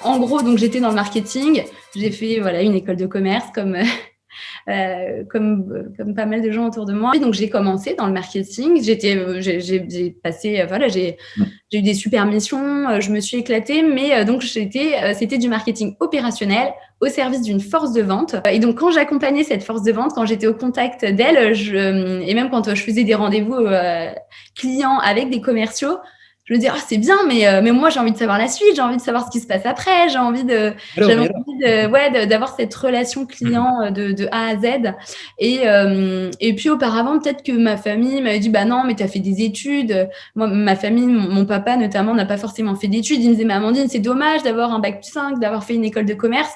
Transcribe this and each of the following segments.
En gros, donc j'étais dans le marketing. J'ai fait une école de commerce comme pas mal de gens autour de moi. Et donc j'ai commencé dans le marketing. J'ai passé, j'ai eu des super missions. Je me suis éclatée, mais donc c'était du marketing opérationnel au service d'une force de vente. Et donc quand j'accompagnais cette force de vente, quand j'étais au contact d'elle, et même quand je faisais des rendez-vous clients avec des commerciaux, je me dis, c'est bien, mais moi, j'ai envie de savoir la suite, j'ai envie de savoir ce qui se passe après, j'avais envie d'avoir cette relation client de A à Z. Et puis, auparavant, peut-être que ma famille m'avait dit, bah non, mais tu as fait des études. Moi, ma famille, mon papa notamment, n'a pas forcément fait d'études. Il me disait, mais Amandine, c'est dommage d'avoir un bac+5, d'avoir fait une école de commerce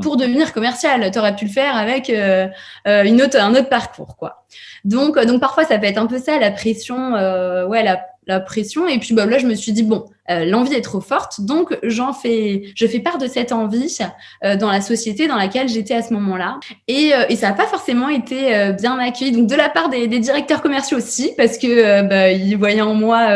pour devenir commercial. Tu aurais pu le faire avec un autre parcours, quoi. Donc, parfois, ça peut être un peu ça, la pression, la pression. Et puis là, je me suis dit, l'envie est trop forte, donc je fais part de cette envie dans la société dans laquelle j'étais à ce moment-là. Et ça n'a pas forcément été bien accueilli, donc de la part des directeurs commerciaux aussi, parce que ils voyaient en moi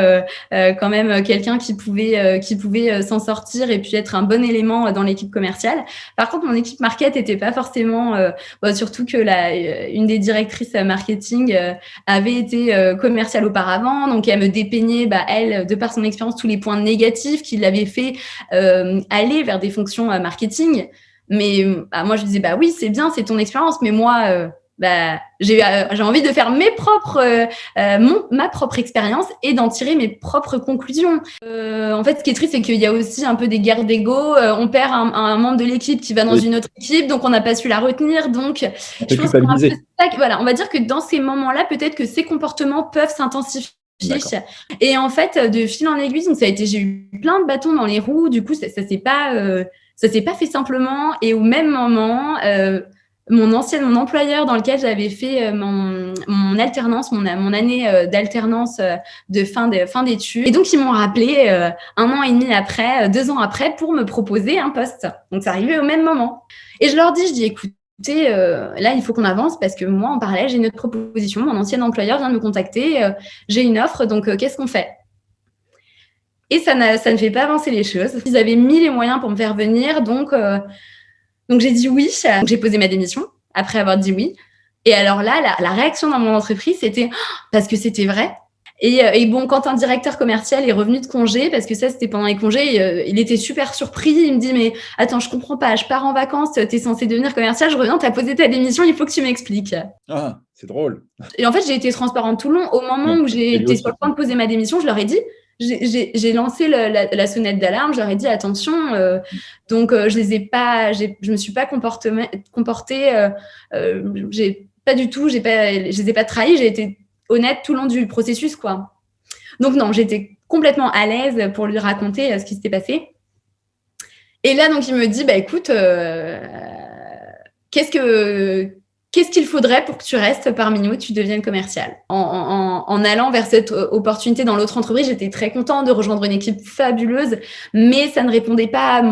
quand même quelqu'un qui pouvait s'en sortir et puis être un bon élément dans l'équipe commerciale. Par contre, mon équipe market n'était pas forcément, surtout que une des directrices marketing avait été commerciale auparavant, donc elle me dépeignait, elle, de par son expérience, tous les points négatifs qui l'avaient fait aller vers des fonctions marketing. Mais moi, je disais, oui, c'est bien, c'est ton expérience, mais moi, j'ai envie de faire ma propre expérience et d'en tirer mes propres conclusions. En fait, ce qui est triste, c'est qu'il y a aussi un peu des guerres d'ego. On perd un membre de l'équipe qui va dans une autre équipe, donc on n'a pas su la retenir. Donc, je pense on va dire que dans ces moments-là, peut-être que ces comportements peuvent s'intensifier. D'accord. Et en fait, de fil en aiguille, donc j'ai eu plein de bâtons dans les roues. Du coup, ça s'est pas fait simplement. Et au même moment, mon employeur dans lequel j'avais fait mon alternance, mon année d'alternance de fin d'études. Et donc, ils m'ont rappelé 1 an et demi après, 2 ans après, pour me proposer un poste. Donc, ça arrivait au même moment. Et je leur dis, écoute, là, il faut qu'on avance parce que moi, en parallèle, j'ai une autre proposition. Mon ancien employeur vient de me contacter. J'ai une offre, donc qu'est-ce qu'on fait ? Et ça ne fait pas avancer les choses. Ils avaient mis les moyens pour me faire venir, donc j'ai dit oui. J'ai posé ma démission après avoir dit oui. Et alors là, la réaction dans mon entreprise, c'était parce que c'était vrai. Et quand un directeur commercial est revenu de congé, parce que ça, c'était pendant les congés, il était super surpris. Il me dit, mais attends, je comprends pas, je pars en vacances, t'es censé devenir commercial, je reviens, t'as posé ta démission, il faut que tu m'expliques. Ah, c'est drôle. Et en fait, j'ai été transparente tout le long. Au moment où j'ai été sur le point de poser ma démission, je leur ai dit, j'ai lancé la sonnette d'alarme, je leur ai dit, attention, je me suis pas comportée, j'ai pas du tout, je les ai pas trahis, j'ai été honnête tout le long du processus, quoi. Donc non, j'étais complètement à l'aise pour lui raconter ce qui s'était passé. Et là, donc, il me dit, écoute, qu'est-ce qu'il faudrait pour que tu restes parmi nous, tu deviennes commercial. En allant vers cette opportunité dans l'autre entreprise, j'étais très contente de rejoindre une équipe fabuleuse, mais ça ne répondait pas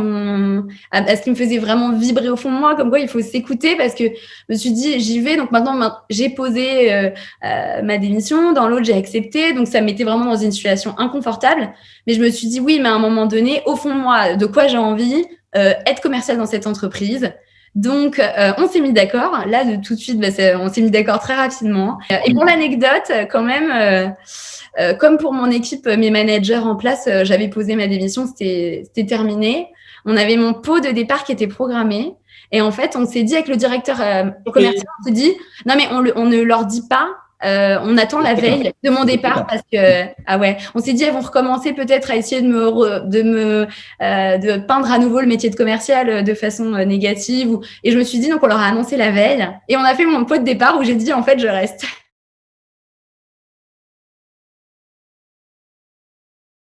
à ce qui me faisait vraiment vibrer au fond de moi, comme quoi il faut s'écouter, parce que je me suis dit, j'y vais, donc maintenant j'ai posé ma démission, dans l'autre j'ai accepté, donc ça me mettait vraiment dans une situation inconfortable, mais je me suis dit, oui, mais à un moment donné, au fond de moi, de quoi j'ai envie, être commercial dans cette entreprise. Donc, on s'est mis d'accord. Là, tout de suite, on s'est mis d'accord très rapidement. Et pour l'anecdote, quand même, comme pour mon équipe, mes managers en place, j'avais posé ma démission, c'était terminé. On avait mon pot de départ qui était programmé. Et en fait, on s'est dit avec le directeur commercial, on s'est dit, non, mais on ne leur dit pas. On attend la veille de mon départ parce que on s'est dit elles vont recommencer peut-être à essayer de peindre à nouveau le métier de commercial de façon négative et je me suis dit donc on leur a annoncé la veille et on a fait mon pot de départ où j'ai dit en fait je reste.